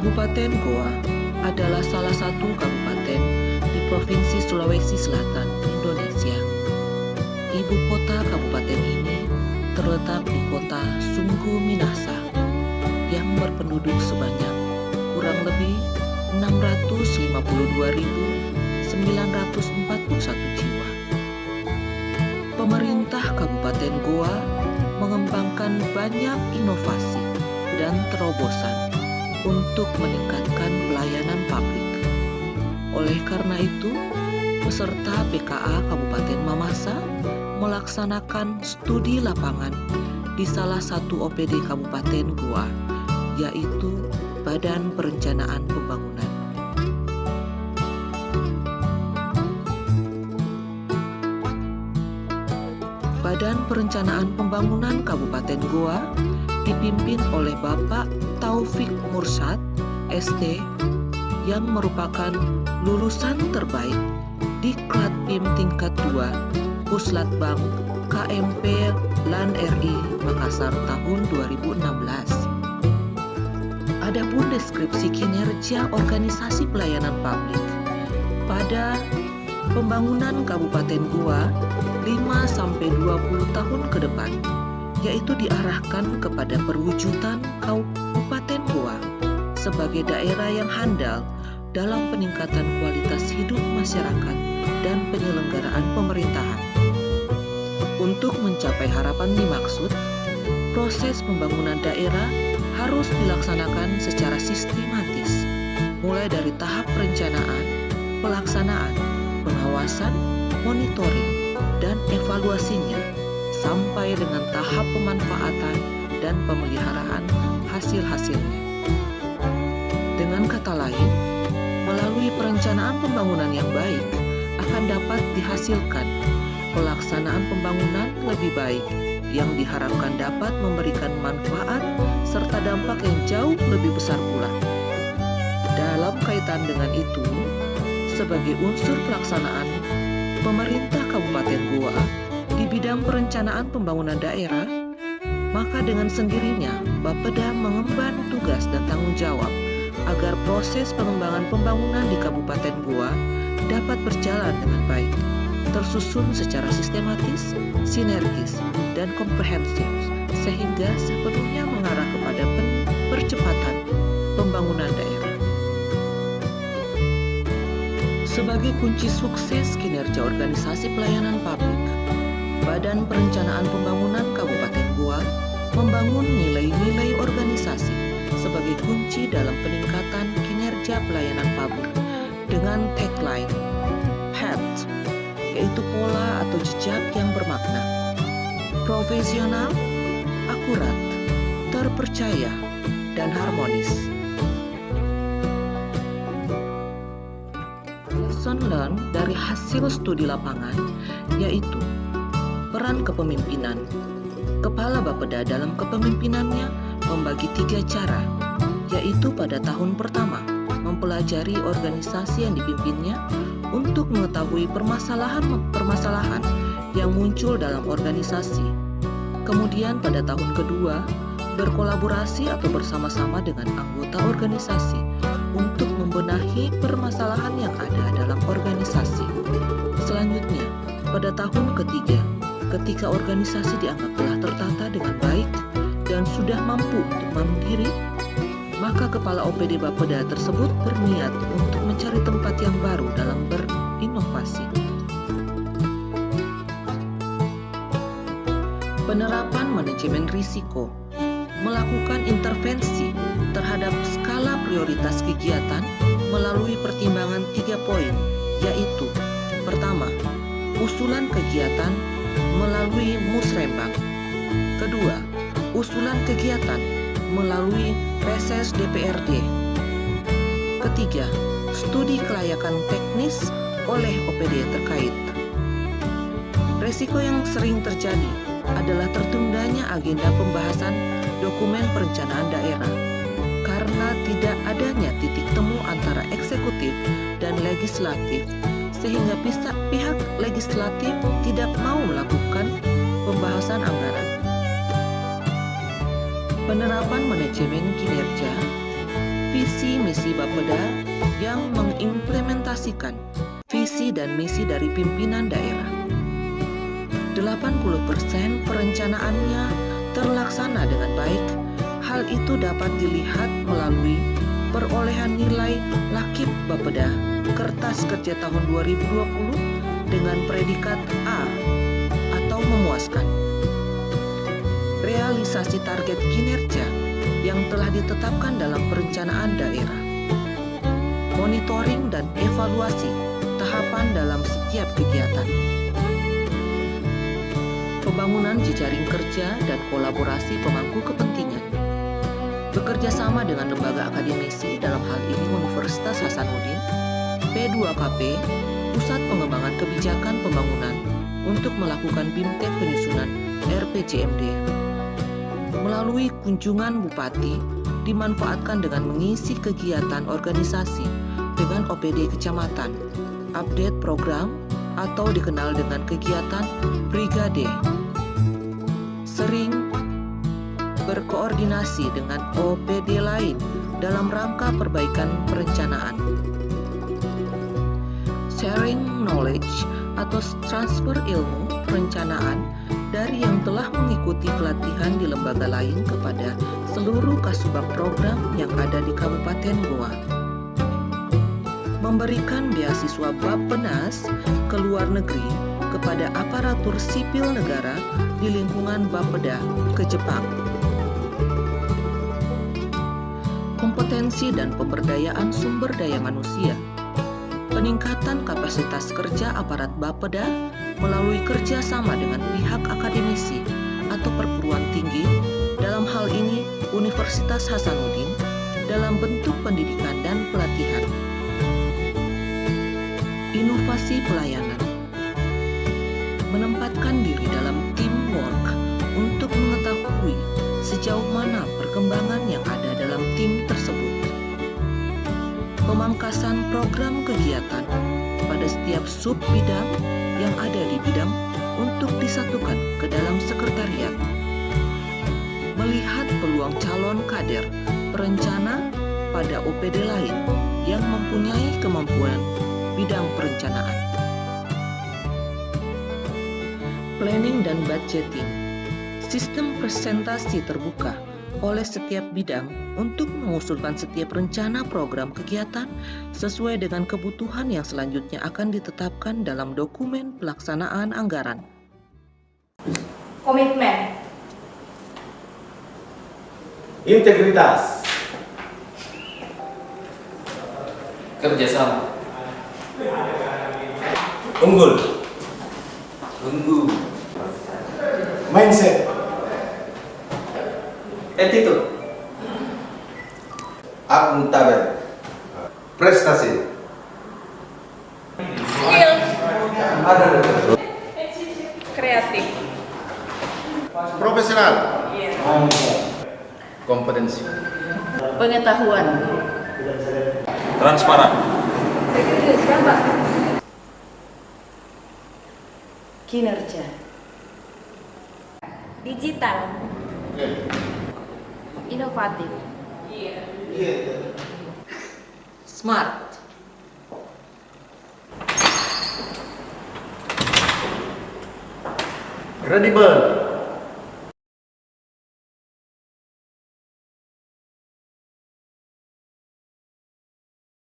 Kabupaten Goa adalah salah satu kabupaten di Provinsi Sulawesi Selatan, Indonesia. Ibu kota kabupaten ini terletak di kota Sungguh Minahasa yang berpenduduk sebanyak kurang lebih 652.941 jiwa. Pemerintah Kabupaten Goa mengembangkan banyak inovasi dan terobosan untuk meningkatkan pelayanan publik. Oleh karena itu, peserta PKA Kabupaten Mamasa melaksanakan studi lapangan di salah satu OPD Kabupaten Goa, yaitu Badan Perencanaan Pembangunan. Badan Perencanaan Pembangunan Kabupaten Goa dipimpin oleh Bapak Taufik Mursyad, ST, yang merupakan lulusan terbaik di Klatpim tingkat 2 Puslatbang KMP LAN RI Makassar tahun 2016. Adapun deskripsi kinerja organisasi pelayanan publik pada pembangunan Kabupaten Goa 5-20 tahun ke depan, yaitu diarahkan kepada perwujudan Kabupaten Goa sebagai daerah yang handal dalam peningkatan kualitas hidup masyarakat dan penyelenggaraan pemerintahan. Untuk mencapai harapan dimaksud, proses pembangunan daerah harus dilaksanakan secara sistematis, mulai dari tahap perencanaan, pelaksanaan, pengawasan, monitoring, dan evaluasinya, sampai dengan tahap pemanfaatan dan pemeliharaan hasil-hasilnya. Dengan kata lain, melalui perencanaan pembangunan yang baik akan dapat dihasilkan pelaksanaan pembangunan lebih baik yang diharapkan dapat memberikan manfaat serta dampak yang jauh lebih besar pula. Dalam kaitan dengan itu, sebagai unsur pelaksanaan, pemerintah Kabupaten Goa di bidang perencanaan pembangunan daerah, maka dengan sendirinya Bapeda mengemban tugas dan tanggung jawab agar proses pengembangan pembangunan di Kabupaten Goa dapat berjalan dengan baik, tersusun secara sistematis, sinergis, dan komprehensif, sehingga sepenuhnya mengarah kepada percepatan pembangunan daerah. Sebagai kunci sukses kinerja organisasi pelayanan publik, Badan Perencanaan Pembangunan Kabupaten Goa membangun nilai-nilai organisasi sebagai kunci dalam peningkatan kinerja pelayanan publik dengan tagline PAT, yaitu pola atau jejak yang bermakna, profesional, akurat, terpercaya, dan harmonis. Lesson learned dari hasil studi lapangan yaitu peran kepemimpinan. Kepala Bapeda dalam kepemimpinannya membagi 3 cara, yaitu pada tahun pertama mempelajari organisasi yang dipimpinnya untuk mengetahui permasalahan yang muncul dalam organisasi. Kemudian pada tahun kedua berkolaborasi atau bersama-sama dengan anggota organisasi untuk membenahi permasalahan yang ada dalam organisasi. Selanjutnya, pada tahun ketiga, ketika organisasi dianggap telah tertata dengan baik dan sudah mampu untuk mandiri, maka kepala OPD Bapeda tersebut berniat untuk mencari tempat yang baru dalam berinovasi. Penerapan manajemen risiko, melakukan intervensi terhadap skala prioritas kegiatan melalui pertimbangan 3 poin, yaitu pertama, usulan kegiatan melalui musrembang. Kedua, usulan kegiatan melalui reses DPRD. Ketiga, studi kelayakan teknis oleh OPD terkait. Resiko yang sering terjadi adalah tertundanya agenda pembahasan dokumen perencanaan daerah karena tidak adanya titik temu antara eksekutif dan legislatif, sehingga pihak legislatif tidak mau melakukan pembahasan anggaran. Penerapan manajemen kinerja visi misi Bapeda yang mengimplementasikan visi dan misi dari pimpinan daerah. 80% perencanaannya terlaksana dengan baik. Hal itu dapat dilihat melalui perolehan nilai Lakip Bapeda Kertas Kerja tahun 2020 dengan predikat A atau memuaskan. Realisasi target kinerja yang telah ditetapkan dalam perencanaan daerah. Monitoring dan evaluasi tahapan dalam setiap kegiatan. Pembangunan jejaring kerja dan kolaborasi pemangku kepentingan. Bekerja sama dengan lembaga akademisi, dalam hal ini Universitas Hasanuddin, P2KP, Pusat Pengembangan Kebijakan Pembangunan, untuk melakukan BIMTEK penyusunan RPJMD. Melalui kunjungan bupati, dimanfaatkan dengan mengisi kegiatan organisasi dengan OPD kecamatan, update program, atau dikenal dengan kegiatan brigade. Sering berkoordinasi dengan OPD lain dalam rangka perbaikan perencanaan. Sharing knowledge atau transfer ilmu perencanaan dari yang telah mengikuti pelatihan di lembaga lain kepada seluruh kasubag program yang ada di Kabupaten Goa. Memberikan beasiswa Bappenas ke luar negeri kepada aparatur sipil negara di lingkungan Bapeda ke Jepang. Kompetensi dan pemberdayaan sumber daya manusia. Peningkatan kapasitas kerja aparat Bapeda melalui kerjasama dengan pihak akademisi atau perguruan tinggi, dalam hal ini Universitas Hasanuddin, dalam bentuk pendidikan dan pelatihan. Inovasi pelayanan. Menempatkan diri dalam teamwork untuk mengetahui sejauh mana perkembangan yang ada dalam tim tersebut. Pemangkasan program kegiatan pada setiap sub bidang yang ada di bidang untuk disatukan ke dalam sekretariat. Melihat peluang calon kader perencana pada OPD lain yang mempunyai kemampuan bidang perencanaan. Planning dan budgeting. Sistem presentasi terbuka oleh setiap bidang untuk mengusulkan setiap rencana program kegiatan sesuai dengan kebutuhan yang selanjutnya akan ditetapkan dalam dokumen pelaksanaan anggaran. Komitmen. Integritas. Kerjasama. Unggul. Mindset. Attitude. Akuntabel. Prestasi. Skill. Kreatif. Profesional. Kompetensi. Pengetahuan. Transparan. Kinerja. Digital. Inovatif. Smart. Kredibel.